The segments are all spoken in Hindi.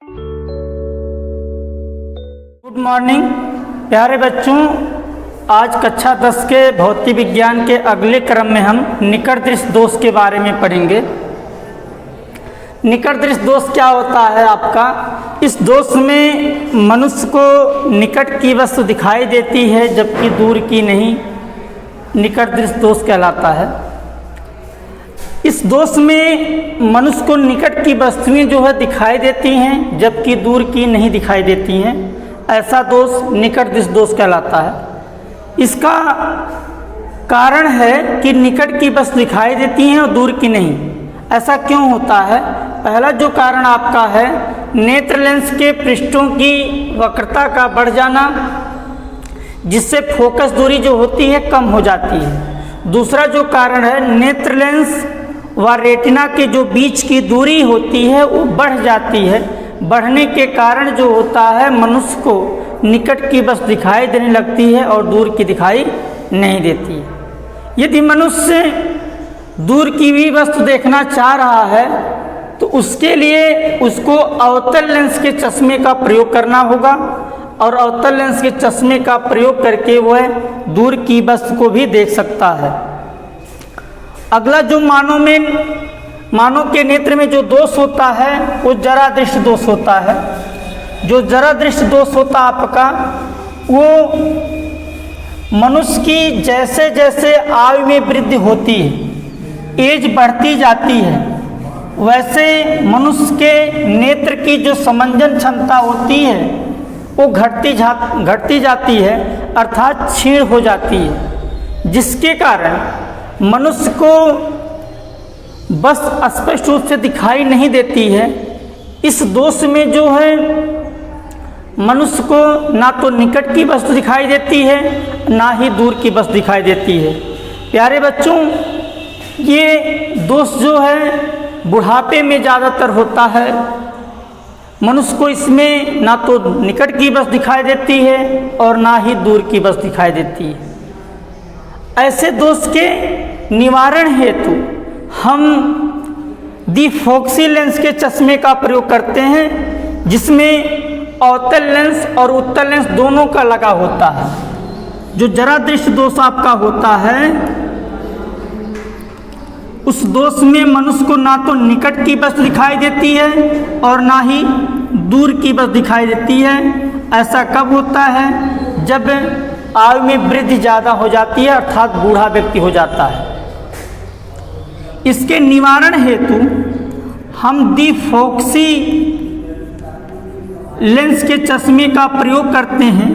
गुड मॉर्निंग प्यारे बच्चों, आज कक्षा 10 के भौतिक विज्ञान के अगले क्रम में हम निकट दृश्य दोष के बारे में पढ़ेंगे। निकट दृश्य दोष क्या होता है आपका? इस दोष में मनुष्य को निकट की वस्तु दिखाई देती है जबकि दूर की नहीं, निकट दृश्य दोष कहलाता है। इस दोष में मनुष्य को निकट की वस्तुएं जो है दिखाई देती हैं जबकि दूर की नहीं दिखाई देती हैं, ऐसा दोष निकट दृश्य दोष कहलाता है। इसका कारण है कि निकट की वस्तु दिखाई देती हैं और दूर की नहीं। ऐसा क्यों होता है? पहला जो कारण आपका है नेत्र लेंस के पृष्ठों की वक्रता का बढ़ जाना, जिससे फोकस दूरी जो होती है कम हो जाती है। दूसरा जो कारण है नेत्र लेंस व रेटिना के जो बीच की दूरी होती है वो बढ़ जाती है। बढ़ने के कारण जो होता है मनुष्य को निकट की वस्तु दिखाई देने लगती है और दूर की दिखाई नहीं देती है। यदि मनुष्य दूर की भी वस्तु देखना चाह रहा है तो उसके लिए उसको अवतल लेंस के चश्मे का प्रयोग करना होगा और अवतल लेंस के चश्मे का प्रयोग करके वह दूर की वस्तु को भी देख सकता है। अगला जो मानव के नेत्र में जो दोष होता है वो जरा दृष्टि दोष होता है। जो जरा दृष्टि दोष होता है आपका, वो मनुष्य की जैसे जैसे आयु में वृद्धि होती है, एज बढ़ती जाती है, वैसे मनुष्य के नेत्र की जो समंजन क्षमता होती है वो घटती जाती है, अर्थात क्षीण हो जाती है, जिसके कारण मनुष्य को बस स्पष्ट रूप से दिखाई नहीं देती है। इस दोष में जो है मनुष्य को ना तो निकट की वस्तु दिखाई देती है ना ही दूर की वस्तु दिखाई देती है। प्यारे बच्चों, ये दोष जो है बुढ़ापे में ज़्यादातर होता है। मनुष्य को इसमें ना तो निकट की वस्तु दिखाई देती है और ना ही दूर की वस्तु दिखाई देती है। ऐसे दोष के निवारण हेतु हम द्विफोक्सी लेंस के चश्मे का प्रयोग करते हैं, जिसमें अवतल लेंस और उत्तल लेंस दोनों का लगा होता है। जो जरा दृष्टि दोष आपका होता है उस दोष में मनुष्य को ना तो निकट की वस्तु दिखाई देती है और ना ही दूर की वस्तु दिखाई देती है। ऐसा कब होता है? जब आयु में वृद्धि ज़्यादा हो जाती है, अर्थात बूढ़ा व्यक्ति हो जाता है। इसके निवारण हेतु हम द्विफोक्सी लेंस के चश्मे का प्रयोग करते हैं,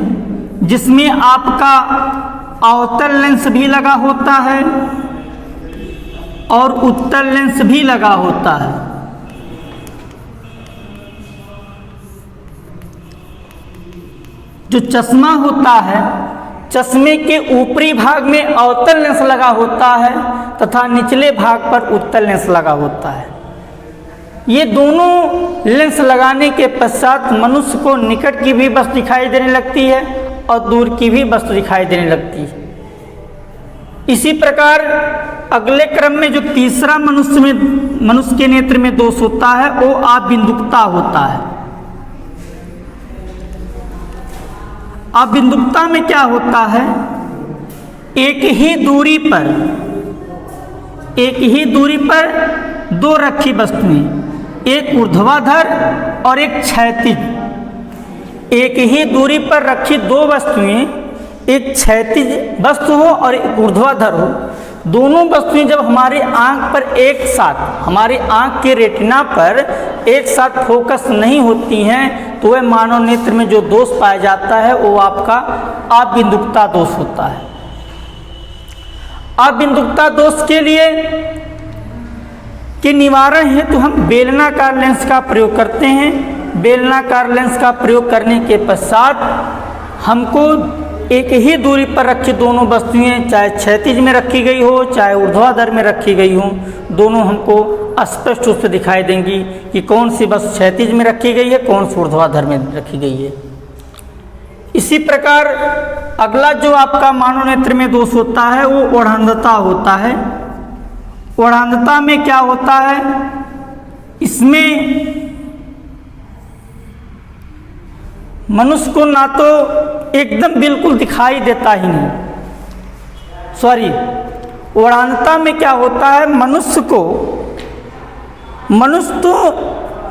जिसमें आपका अवतल लेंस भी लगा होता है और उत्तल लेंस भी लगा होता है। जो चश्मा होता है, चश्मे के ऊपरी भाग में अवतल लेंस लगा होता है तथा निचले भाग पर उत्तल लेंस लगा होता है। ये दोनों लेंस लगाने के पश्चात मनुष्य को निकट की भी वस्तु दिखाई देने लगती है और दूर की भी वस्तु दिखाई देने लगती है। इसी प्रकार अगले क्रम में जो तीसरा मनुष्य के नेत्र में दोष होता है वो अबिंदुकता होता है। अबिंदुकता में क्या होता है? एक ही दूरी पर दो रखी वस्तुएं, एक ऊर्ध्वाधर और एक क्षैतिज। एक ही दूरी पर रखी दो वस्तुएं, एक क्षैतिज वस्तु हो और एक ऊर्ध्वाधर हो, दोनों वस्तुएं जब हमारे आंख पर एक साथ, हमारे आंख के रेटिना पर एक साथ फोकस नहीं होती हैं तो वह मानव नेत्र में जो दोष पाया जाता है वो आपका अबिंदुकता दोष होता है। अबिंदुकता दोष के लिए के निवारण हेतु हम बेलनाकार लेंस का प्रयोग करते हैं। बेलनाकार लेंस का प्रयोग करने के पश्चात हमको एक ही दूरी पर रखी दोनों वस्तुएं, चाहे क्षैतिज में रखी गई हो चाहे ऊर्ध्वाधर में रखी गई हो, दोनों हमको स्पष्ट रूप से दिखाई देंगी कि कौन सी वस्तु क्षैतिज में रखी गई है, कौन सी ऊर्ध्वाधर में रखी गई है। इसी प्रकार अगला जो आपका मानव नेत्र में दोष होता है वो ओढ़ांधता होता है। ओढ़ांधता में क्या होता है? इसमें मनुष्य को ना तो एकदम बिल्कुल दिखाई देता ही नहीं, सॉरी, उड़ानता में क्या होता है, मनुष्य तो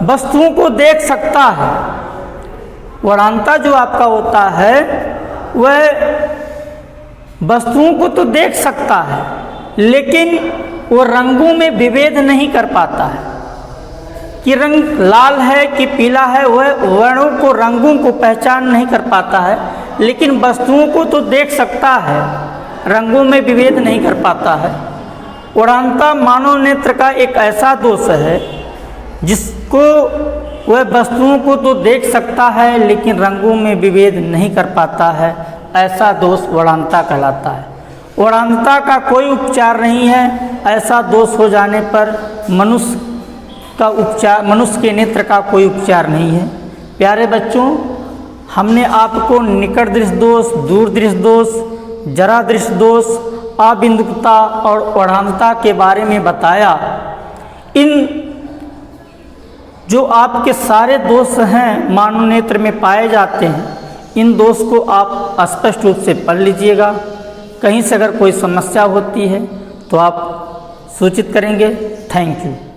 वस्तुओं को देख सकता है। उड़ानता जो आपका होता है वह वस्तुओं को तो देख सकता है, लेकिन वो रंगों में विभेद नहीं कर पाता है कि रंग लाल है कि पीला है। वह वर्णों को, रंगों को पहचान नहीं कर पाता है, लेकिन वस्तुओं को तो देख सकता है, रंगों में विभेद नहीं कर पाता है। उड़ानता मानव नेत्र का एक ऐसा दोष है जिसको वह वस्तुओं को तो देख सकता है लेकिन रंगों में विभेद नहीं कर पाता है। ऐसा दोष उड़ानता कहलाता है। उड़ानता का कोई उपचार नहीं है। ऐसा दोष हो जाने पर मनुष्य के नेत्र का कोई उपचार नहीं है। प्यारे बच्चों, हमने आपको निकट दृष्टि दोष, दूर दृष्टि दोष, जरा दृष्टि दोष, अबिंदुकता और उड़ानता के बारे में बताया। इन जो आपके सारे दोष हैं मानव नेत्र में पाए जाते हैं, इन दोष को आप स्पष्ट रूप से पढ़ लीजिएगा। कहीं से अगर कोई समस्या होती है तो आप सूचित करेंगे। Thank you.